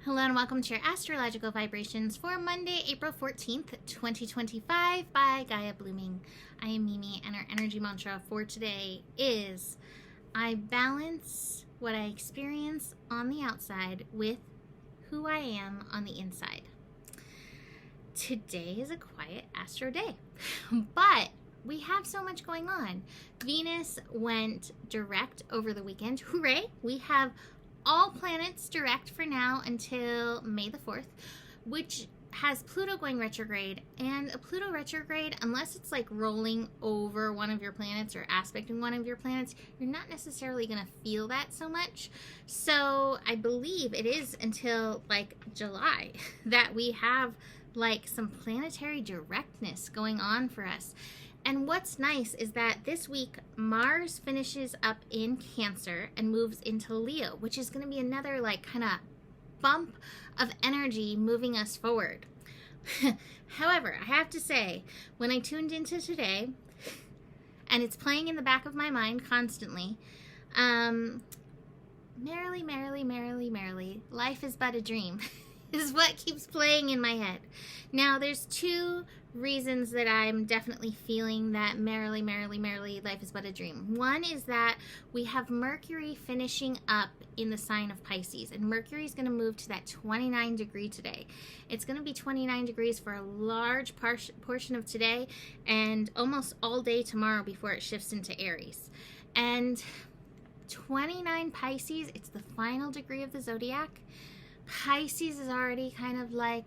Hello and welcome to your astrological vibrations for Monday, April 14th, 2025 by Gaia Blooming. I am Mimi and our energy mantra for today is I balance what I experience on the outside with who I am on the inside. Today is a quiet astro day, but we have so much going on. Venus went direct over the weekend. Hooray! We have all planets direct for now until May the 4th, which has Pluto going retrograde. And a Pluto retrograde, unless it's like rolling over one of your planets or aspecting one of your planets, you're not necessarily going to feel that so much. So I believe it is until like July that we have like some planetary directness going on for us. And what's nice is that this week, Mars finishes up in Cancer and moves into Leo, which is going to be another like kind of bump of energy moving us forward. However, I have to say, when I tuned into today, and it's playing in the back of my mind constantly, merrily, merrily, merrily, merrily, life is but a dream. Is what keeps playing in my head. Now, there's two reasons that I'm definitely feeling that merrily, merrily, merrily, life is but a dream. One is that we have Mercury finishing up in the sign of Pisces, and Mercury is going to move to that 29 degree today. It's going to be 29 degrees for a large portion of today and almost all day tomorrow before it shifts into Aries. And 29 Pisces, it's the final degree of the zodiac. Pisces is already kind of like,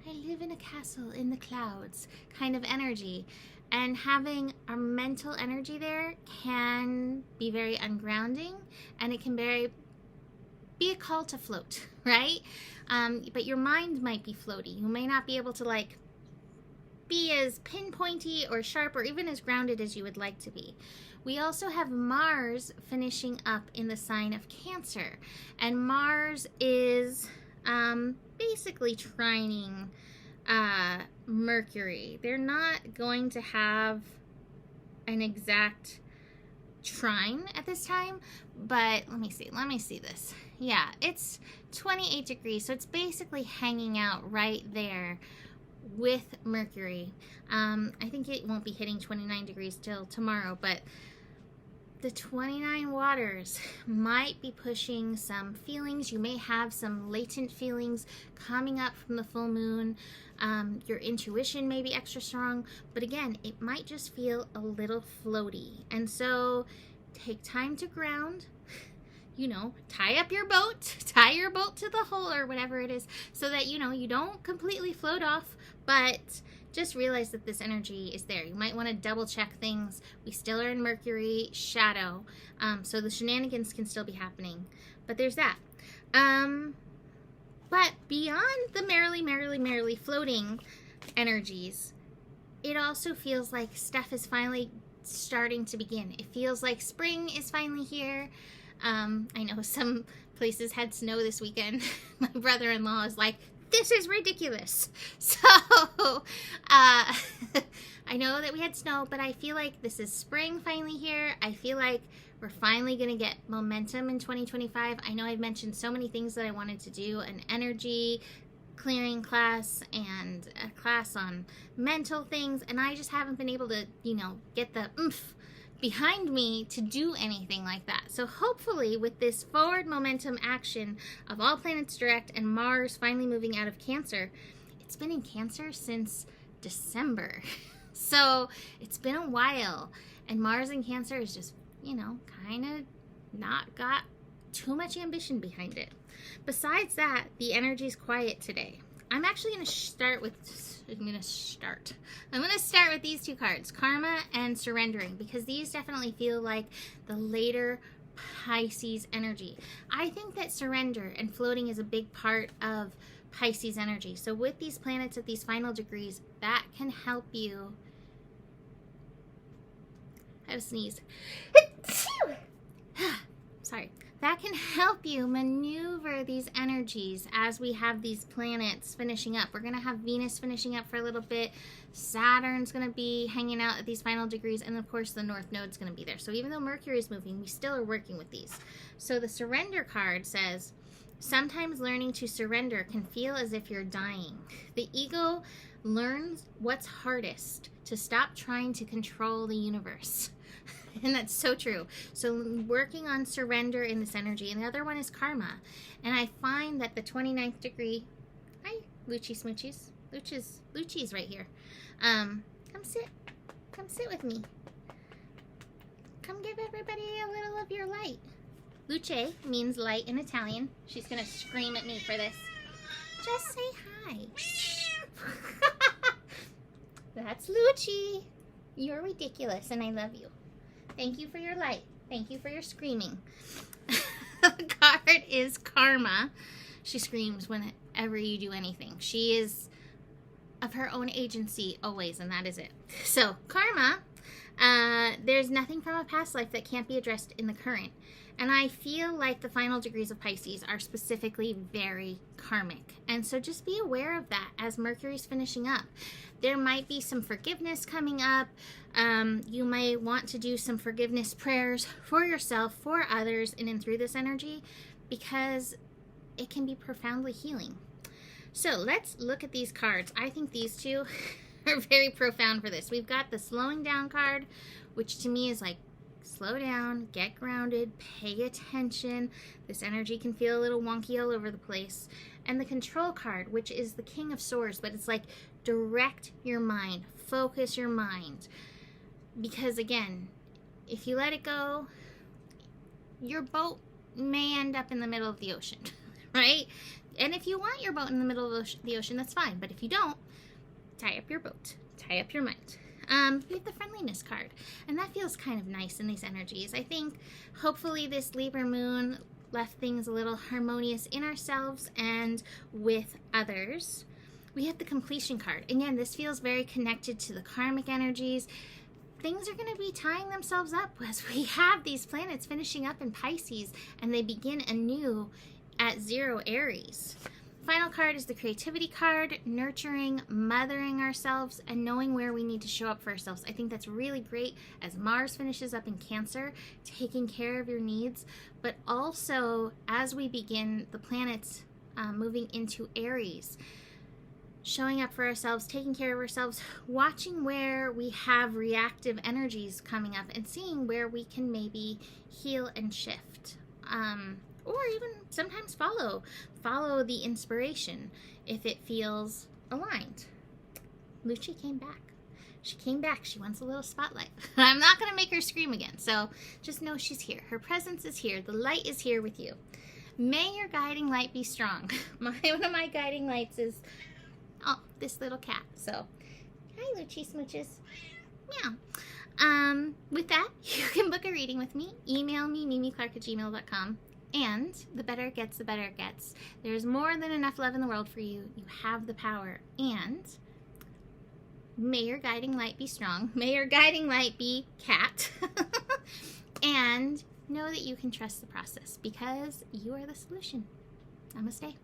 I live in a castle in the clouds kind of energy. And having our mental energy there can be very ungrounding, and it can be a call to float, right? But your mind might be floaty. You may not be able to like be as pinpointy or sharp or even as grounded as you would like to be. We also have Mars finishing up in the sign of Cancer, and Mars is basically trining Mercury. They're not going to have an exact trine at this time, but let me see this. Yeah, it's 28 degrees, so it's basically hanging out right there with Mercury. I think it won't be hitting 29 degrees till tomorrow, but the 29 waters might be pushing some feelings. You may have some latent feelings coming up from the full moon. Your intuition may be extra strong, but again, it might just feel a little floaty. And so take time to ground. You know, tie your boat to the hull or whatever it is, so that, you know, you don't completely float off, but just realize that this energy is there. You might want to double check things. We still are in Mercury shadow, so the shenanigans can still be happening, but there's that. But beyond the merrily, merrily, merrily floating energies, it also feels like stuff is finally starting to begin. It feels like spring is finally here. I know some places had snow this weekend. My brother-in-law is like, this is ridiculous. So, I know that we had snow, but I feel like this is spring finally here. I feel like we're finally going to get momentum in 2025. I know I've mentioned so many things that I wanted to do, an energy clearing class and a class on mental things, and I just haven't been able to, you know, get the oomph behind me to do anything like that. So hopefully with this forward momentum action of all planets direct and Mars finally moving out of Cancer, it's been in Cancer since December. So it's been a while, and Mars in Cancer is just, you know, kind of not got too much ambition behind it. Besides that, the energy's quiet today. I'm actually going to start with these two cards, Karma and Surrendering, because these definitely feel like the later Pisces energy. I think that surrender and floating is a big part of Pisces energy. So with these planets at these final degrees, that can help you. I have a sneeze. Sorry. That can help you maneuver these energies as we have these planets finishing up. We're going to have Venus finishing up for a little bit. Saturn's going to be hanging out at these final degrees. And of course, the North Node's going to be there. So even though Mercury is moving, we still are working with these. So the Surrender card says, Sometimes learning to surrender can feel as if you're dying. The ego learns what's hardest, to stop trying to control the universe. And that's so true. So working on surrender in this energy. And the other one is karma. And I find that the 29th degree, hi, Lucci Smoochies. Lucci's right here. Come sit with me. Come give everybody a little of your light. Luce means light in Italian. She's gonna scream at me for this. Just say hi. That's Lucci. You're ridiculous and I love you. Thank you for your light. Thank you for your screaming. The card is Karma. She screams whenever you do anything. She is of her own agency always, and that is it. So, Karma, there's nothing from a past life that can't be addressed in the current. And I feel like the final degrees of Pisces are specifically very karmic. And so just be aware of that as Mercury's finishing up. There might be some forgiveness coming up. You might want to do some forgiveness prayers for yourself, for others, and in through this energy, because it can be profoundly healing. So let's look at these cards. I think these two are very profound for this. We've got the slowing down card, which to me is like, slow down, get grounded, pay attention. This energy can feel a little wonky all over the place. And the control card, which is the King of Swords, but it's like direct your mind, focus your mind. Because again, if you let it go, your boat may end up in the middle of the ocean, right? And if you want your boat in the middle of the ocean, that's fine. But if you don't, tie up your boat, tie up your mind. We have the friendliness card, and that feels kind of nice in these energies. I think hopefully this Libra moon left things a little harmonious in ourselves and with others. We have the completion card. Again, this feels very connected to the karmic energies. Things are going to be tying themselves up as we have these planets finishing up in Pisces, and they begin anew at 0 Aries. Final card is the creativity card, nurturing, mothering ourselves, and knowing where we need to show up for ourselves. I think that's really great as Mars finishes up in Cancer, taking care of your needs, but also as we begin the planets moving into Aries, showing up for ourselves, taking care of ourselves, watching where we have reactive energies coming up, and seeing where we can maybe heal and shift. Or even sometimes follow the inspiration if it feels aligned. Lucci came back. She came back. She wants a little spotlight. I'm not going to make her scream again, so just know she's here. Her presence is here. The light is here with you. May your guiding light be strong. One of my guiding lights is, oh, this little cat. So, hi, Lucci Smooches. Meow. With that, you can book a reading with me. Email me, mimiclark@gmail.com. And the better it gets, the better it gets. There's more than enough love in the world for you. You have the power. And may your guiding light be strong. May your guiding light be cat. And know that you can trust the process because you are the solution. Namaste.